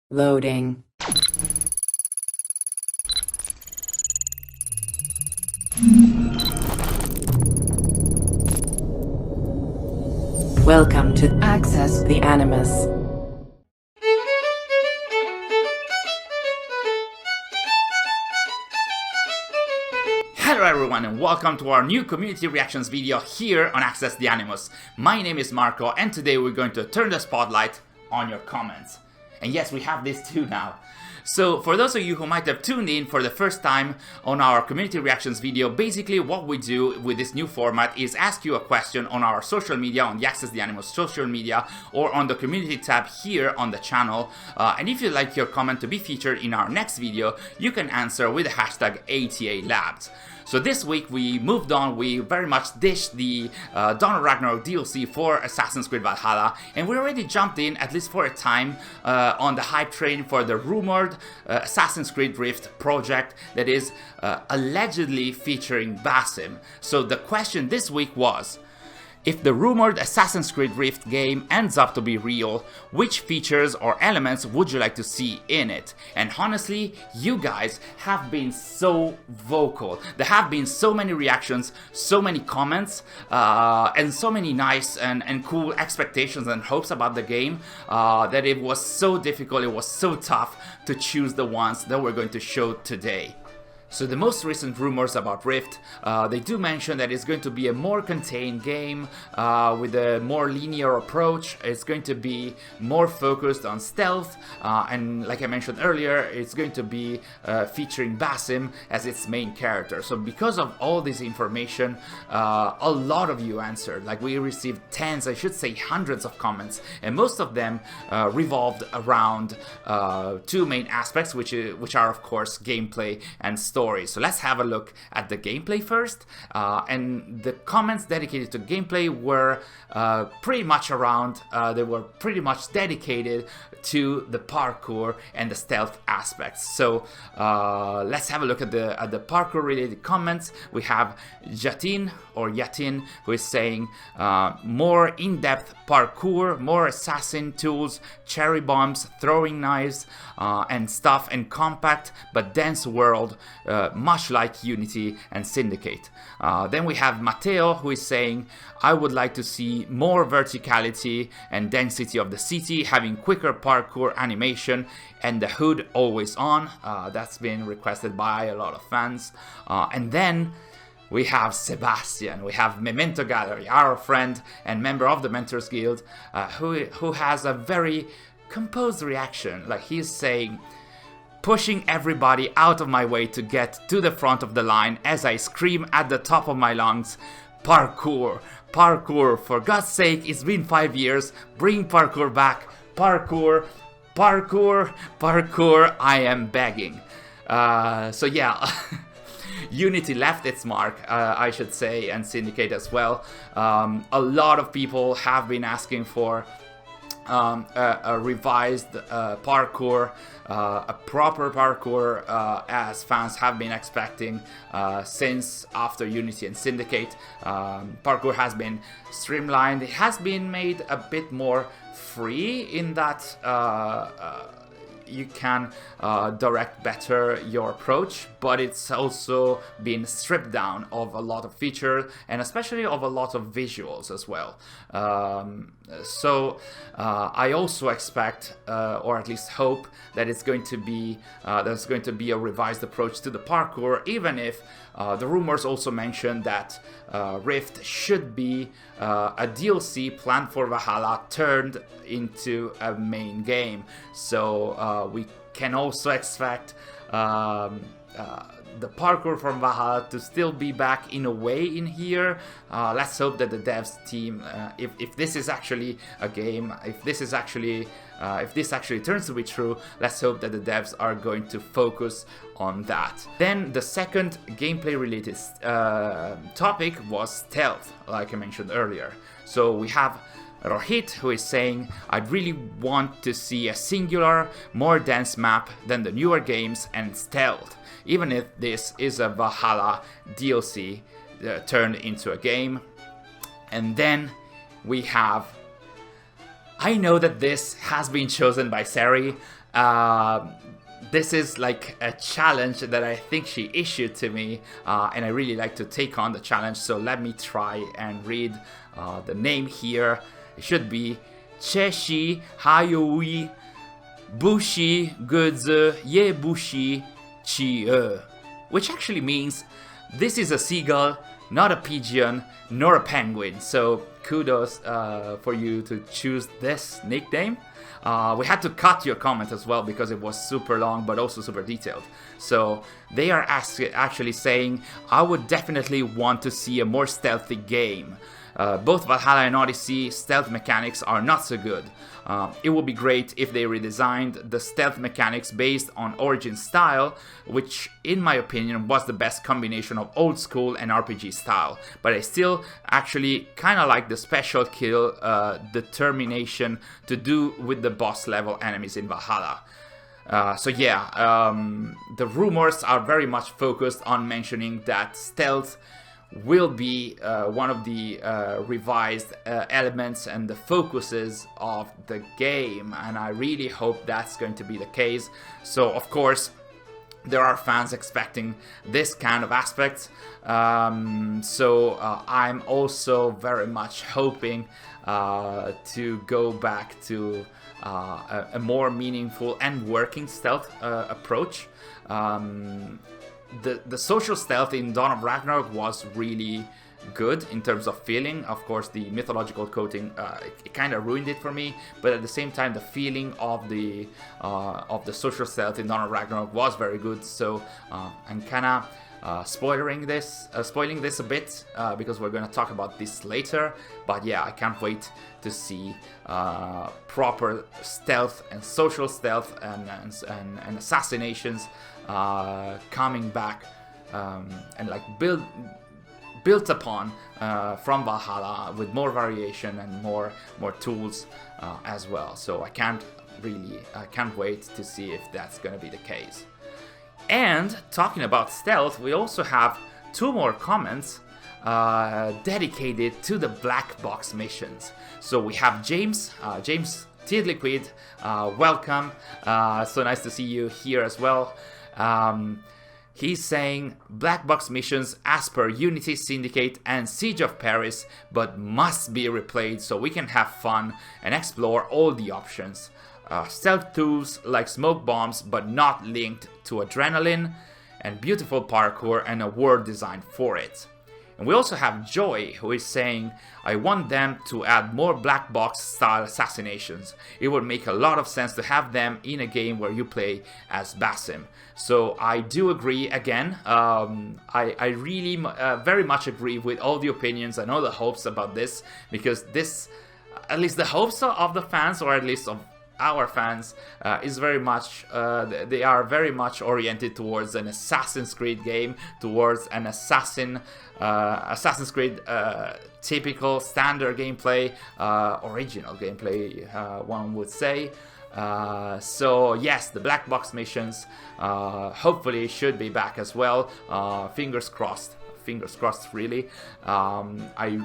Loading. Welcome to Access the Animus. Hello everyone and welcome to our new community reactions video here on Access the Animus. My name is Marco and today we're going to turn the spotlight on your comments. And yes, we have this too now. So for those of you who might have tuned in for the first time on our community reactions video, basically what we do with this new format is ask you a question on our social media, on the Access the Animus social media, or on the community tab here on the channel. And if you'd like your comment to be featured in our next video, you can answer with the hashtag ATALabs. So this week we moved on, we very much dished the Dawn of Ragnarok DLC for Assassin's Creed Valhalla, and we already jumped in, at least for a time, on the hype train for the rumored Assassin's Creed Rift project that is allegedly featuring Basim. So the question this week was, if the rumored Assassin's Creed Rift game ends up to be real, which features or elements would you like to see in it? And honestly, you guys have been so vocal. There have been so many reactions, so many comments, and so many nice and cool expectations and hopes about the game that it was so difficult, it was so tough to choose the ones that we're going to show today. So the most recent rumors about Rift, they do mention that it's going to be a more contained game with a more linear approach. It's going to be more focused on stealth, and like I mentioned earlier, it's going to be featuring Basim as its main character. So because of all this information, a lot of you answered. Like, we received tens, I should say hundreds of comments, and most of them revolved around two main aspects, which are of course gameplay and story. So let's have a look at the gameplay first, and the comments dedicated to gameplay were pretty much around, they were pretty much dedicated to the parkour and the stealth aspects. So let's have a look at the parkour related comments. We have Yatin who is saying more in-depth parkour, more assassin tools, cherry bombs, throwing knives and stuff, and compact but dense world, much like Unity and Syndicate. Then we have Matteo who is saying, I would like to see more verticality and density of the city, having quicker parkour animation and the hood always on. That's been requested by a lot of fans. And then we have Sebastian, we have Memento Gallery, our friend and member of the Mentors Guild, who has a very composed reaction. Like, he's saying, pushing everybody out of my way to get to the front of the line as I scream at the top of my lungs, parkour, parkour, for God's sake, it's been 5 years, bring parkour back, parkour, parkour, parkour, I am begging. So yeah, Unity left its mark, I should say, and Syndicate as well. A lot of people have been asking for a revised parkour, a proper parkour, as fans have been expecting since after Unity and Syndicate. Parkour has been streamlined, it has been made a bit more free in that you can direct better your approach, but it's also been stripped down of a lot of features and especially of a lot of visuals as well. So I also expect, or at least hope, that it's going to be there's going to be a revised approach to the parkour, even if the rumors also mention that Rift should be a DLC planned for Valhalla turned into a main game. So we can also expect the parkour from Valhalla to still be back in a way in here. Let's hope that the devs team, if this is actually a game, if this actually turns to be true, let's hope that the devs are going to focus on that. Then the second gameplay related topic was stealth, like I mentioned earlier. So we have Rohit, who is saying, I'd really want to see a singular, more dense map than the newer games and stealth, even if this is a Valhalla DLC turned into a game. And then we have, I know that this has been chosen by Seri, This is like a challenge that I think she issued to me, and I really like to take on the challenge, so let me try and read the name here. It should be Cheshi Hayoi Bushi Guzu Ye Bushi Chi, which actually means this is a seagull, not a pigeon, nor a penguin. So kudos for you to choose this nickname. We had to cut your comment as well because it was super long but also super detailed. So they are actually saying, I would definitely want to see a more stealthy game. Both Valhalla and Odyssey stealth mechanics are not so good. It would be great if they redesigned the stealth mechanics based on Origin style, which in my opinion was the best combination of old school and RPG style. But I still actually kind of like the special kill determination to do with the boss level enemies in Valhalla. So yeah, the rumors are very much focused on mentioning that stealth will be one of the revised elements and the focuses of the game, and I really hope that's going to be the case. So of course there are fans expecting this kind of aspect, so I'm also very much hoping to go back to a more meaningful and working stealth approach. The social stealth in Dawn of Ragnarok was really good in terms of feeling. Of course, the mythological coating it kind of ruined it for me, but at the same time, the feeling of the social stealth in Dawn of Ragnarok was very good. So I'm kind of spoiling this a bit because we're going to talk about this later. But yeah, I can't wait to see proper stealth and social stealth and assassinations coming back and like built upon from Valhalla with more variation and more tools as well. So I can't wait to see if that's going to be the case. And talking about stealth, we also have 2 more comments dedicated to the black box missions. So we have James Tidliquid, welcome. So nice to see you here as well. He's saying black box missions as per Unity, Syndicate and Siege of Paris, but must be replayed so we can have fun and explore all the options. Stealth tools like smoke bombs but not linked to adrenaline, and beautiful parkour and a world designed for it. And we also have Joy, who is saying, I want them to add more black box style assassinations. It would make a lot of sense to have them in a game where you play as Basim. So I do agree again. I really very much agree with all the opinions and all the hopes about this, because this, at least the hopes of the fans, or at least of our fans, is very much they are very much oriented towards an Assassin's Creed game, towards an Assassin's Creed typical standard gameplay, original gameplay, one would say. So yes, the black box missions hopefully should be back as well. Fingers crossed really. I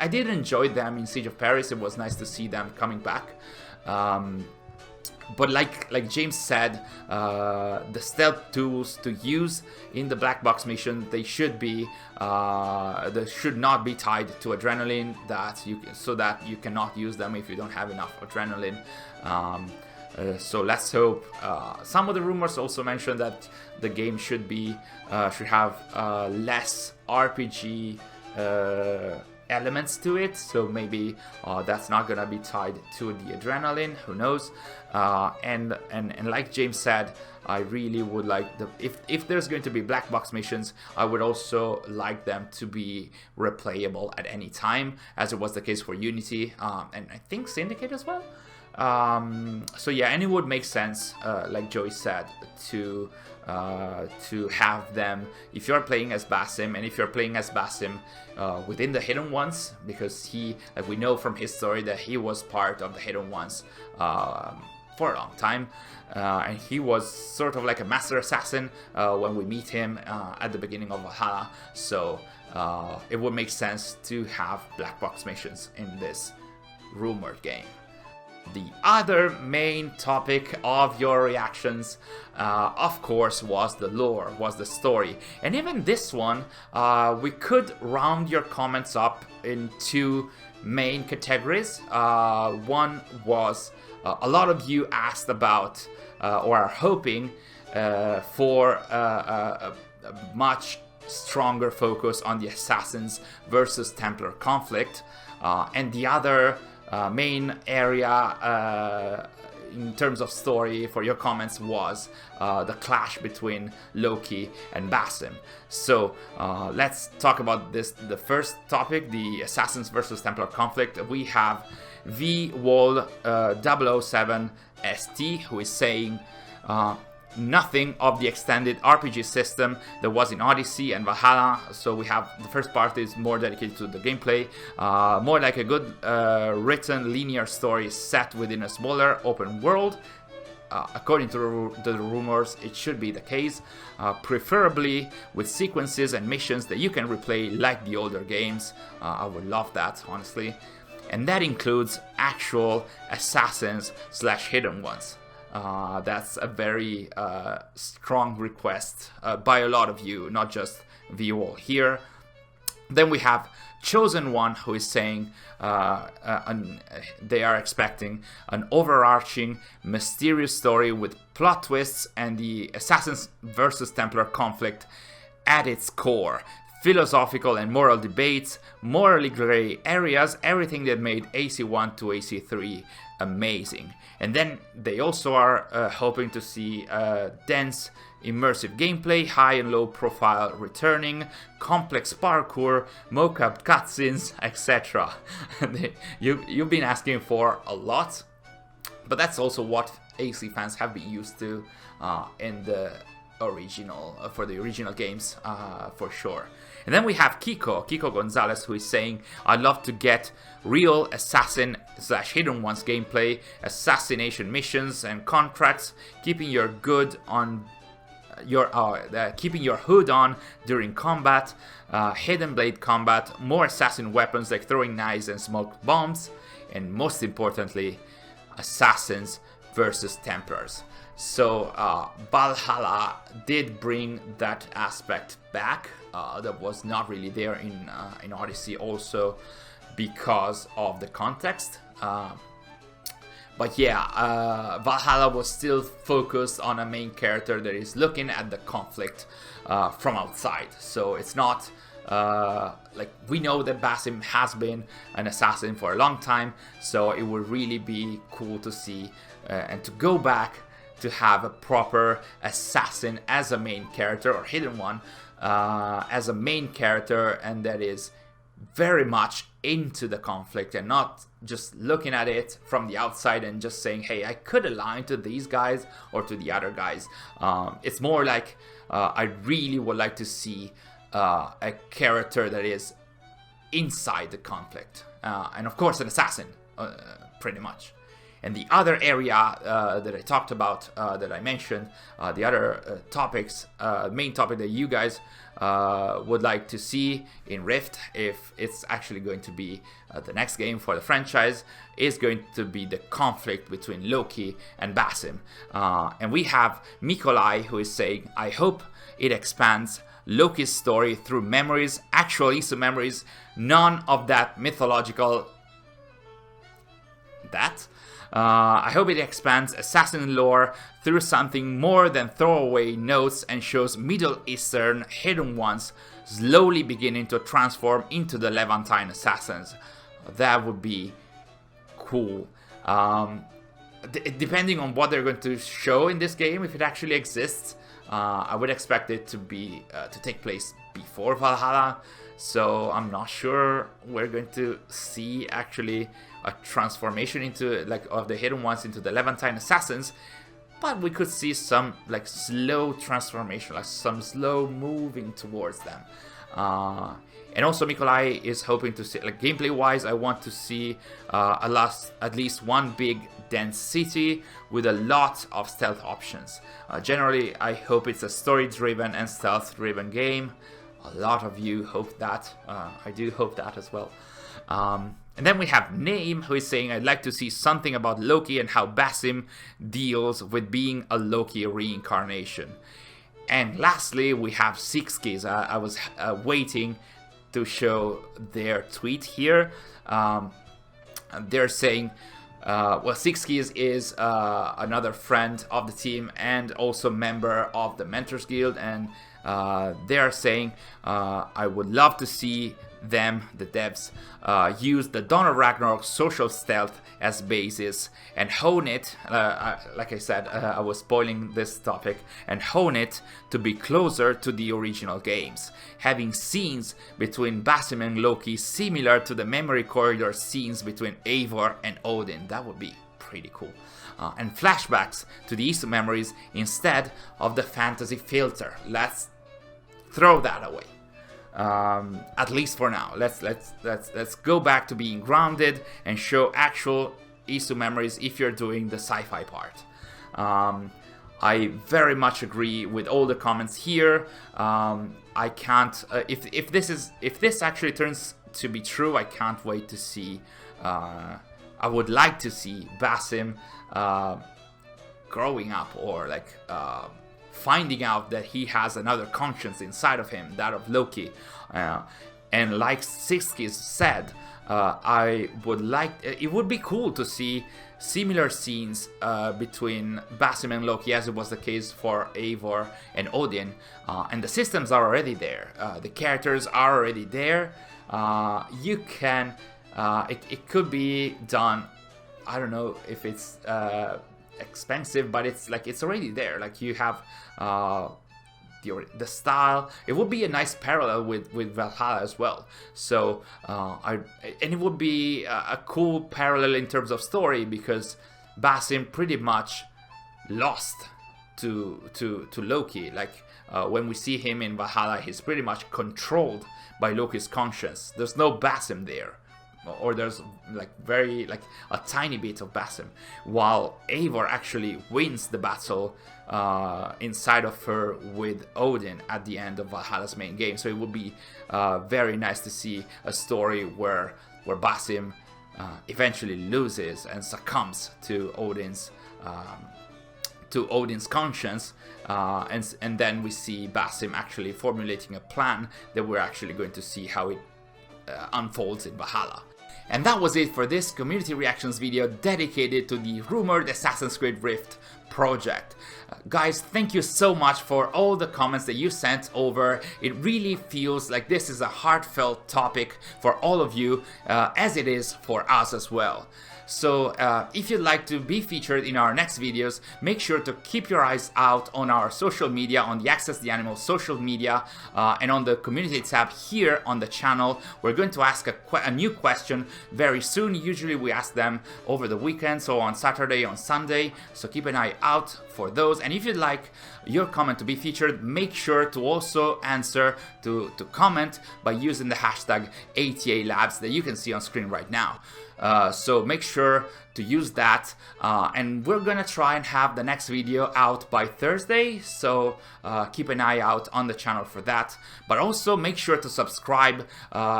did enjoy them in Siege of Paris. It was nice to see them coming back. But like James said, the stealth tools to use in the black box mission, they should not be tied to adrenaline, so that you cannot use them if you don't have enough adrenaline. So let's hope. Some of the rumors also mentioned that the game should have less RPG elements to it, so maybe that's not gonna be tied to the adrenaline. Who knows? And like James said, I really would like if there's going to be black box missions, I would also like them to be replayable at any time, as it was the case for Unity and I think Syndicate as well. So yeah, and it would make sense, like Joey said, to have them if you're playing as Basim, and if you're playing as Basim within the Hidden Ones, because like we know from his story that he was part of the Hidden Ones for a long time, and he was sort of like a master assassin when we meet him at the beginning of Valhalla. So it would make sense to have black box missions in this rumored game. The other main topic of your reactions, of course, was the lore, was the story. And even this one, we could round your comments up in two main categories. One was a lot of you asked about or are hoping for a much stronger focus on the Assassins versus Templar conflict, and the other main area in terms of story for your comments was the clash between Loki and Basim. So let's talk about this. The first topic, the Assassins versus Templar conflict. We have VWall 007 ST, who is saying nothing of the extended RPG system that was in Odyssey and Valhalla. So we have the first part is more dedicated to the gameplay, more like a good written linear story set within a smaller open world. According to the rumors, it should be the case, preferably with sequences and missions that you can replay like the older games. I would love that, honestly. And that includes actual assassins / hidden ones. That's a very strong request by a lot of you, not just VWall here. Then we have Chosen One, who is saying they are expecting an overarching mysterious story with plot twists and the Assassins versus Templar conflict at its core. Philosophical and moral debates, morally gray areas, everything that made AC1 to AC3 amazing. And then they also are hoping to see dense, immersive gameplay, high and low profile returning, complex parkour, mocap cutscenes, etc. You've been asking for a lot, but that's also what AC fans have been used to in the original for the original games, for sure. And then we have Kiko Gonzalez, who is saying, I'd love to get real assassin / hidden ones gameplay, assassination missions and contracts, keeping your hood on during combat, hidden blade combat, more assassin weapons like throwing knives and smoke bombs, and most importantly, assassins versus Templars. So Valhalla did bring that aspect back. That was not really there in Odyssey, also because of the context. But yeah, Valhalla was still focused on a main character that is looking at the conflict from outside. So it's not like, we know that Basim has been an assassin for a long time, so it would really be cool to see and to go back to have a proper assassin as a main character, or hidden one as a main character, and that is very much into the conflict and not just looking at it from the outside and just saying, hey, I could align to these guys or to the other guys. It's more like I really would like to see a character that is inside the conflict, and of course an assassin, pretty much. And the other area that I talked about, that I mentioned, the other topics, main topic that you guys would like to see in Rift, if it's actually going to be the next game for the franchise, is going to be the conflict between Loki and Basim. And we have Mikolai, who is saying, I hope it expands Loki's story through memories, actual ISO memories, none of that mythological I hope it expands assassin lore through something more than throwaway notes and shows Middle Eastern hidden ones slowly beginning to transform into the Levantine assassins. That would be cool. Depending on what they're going to show in this game, if it actually exists, I would expect it to be to take place before Valhalla. So I'm not sure we're going to see actually a transformation into, like, of the hidden ones into the Levantine assassins, but we could see some like slow transformation, like some slow moving towards them. And also Mikolai is hoping to see, like, gameplay wise, I want to see at least one big dense city with a lot of stealth options. Generally, I hope it's a story driven and stealth driven game. A lot of you hope that. I do hope that as well. And then we have Name, who is saying, I'd like to see something about Loki and how Basim deals with being a Loki reincarnation. And lastly, we have Sixkeys. I was waiting to show their tweet here. They're saying, well, Sixkeys is another friend of the team and also member of the Mentors Guild, and they're saying, I would love to see them, the devs, use the Dawn of Ragnarok social stealth as basis and hone it, like I said, I was spoiling this topic, and hone it to be closer to the original games, having scenes between Basim and Loki similar to the memory corridor scenes between Eivor and Odin. That would be pretty cool. And flashbacks to the Isu memories instead of the fantasy filter. Let's throw that away. At least for now. Let's go back to being grounded and show actual Isu memories if you're doing the sci-fi part. I very much agree with all the comments here. I can't if this actually turns to be true, I can't wait to see. I would like to see Basim growing up, or like finding out that he has another conscience inside of him, that of Loki. And like Sixkeys said, I would like, it would be cool to see similar scenes between Basim and Loki, as it was the case for Eivor and Odin. And the systems are already there. The characters are already there. You can, it could be done. I don't know if it's expensive, but it's like it's already there. Like you have the style. It would be a nice parallel with Valhalla as well. So and it would be a cool parallel in terms of story, because Basim pretty much lost to Loki. Like when we see him in Valhalla, he's pretty much controlled by Loki's conscience. There's no Basim there. Or there's like very like a tiny bit of Basim, while Eivor actually wins the battle inside of her with Odin at the end of Valhalla's main game. So it would be very nice to see a story where Basim eventually loses and succumbs to Odin's conscience, and then we see Basim actually formulating a plan that we're actually going to see how it unfolds in Valhalla. And that was it for this community reactions video dedicated to the rumored Assassin's Creed Rift project. Guys, thank you so much for all the comments that you sent over. It really feels like this is a heartfelt topic for all of you, as it is for us as well. So if you'd like to be featured in our next videos, make sure to keep your eyes out on our social media, on the Access the Animals social media, and on the community tab here on the channel. We're going to ask a new question very soon. Usually we ask them over the weekend, so on Saturday, on Sunday, so keep an eye out for those. And if you'd like your comment to be featured, make sure to also answer to comment by using the hashtag ATA Labs that you can see on screen right now. So make sure to use that, and we're gonna try and have the next video out by Thursday, so keep an eye out on the channel for that. But also make sure to subscribe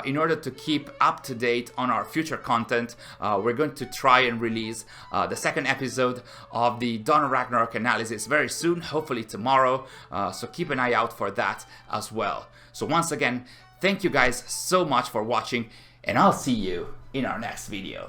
in order to keep up to date on our future content. We're going to try and release the second episode of the Dawn of Ragnarok analysis very soon, hopefully tomorrow, so keep an eye out for that as well. So once again, thank you guys so much for watching, and I'll see you in our next video.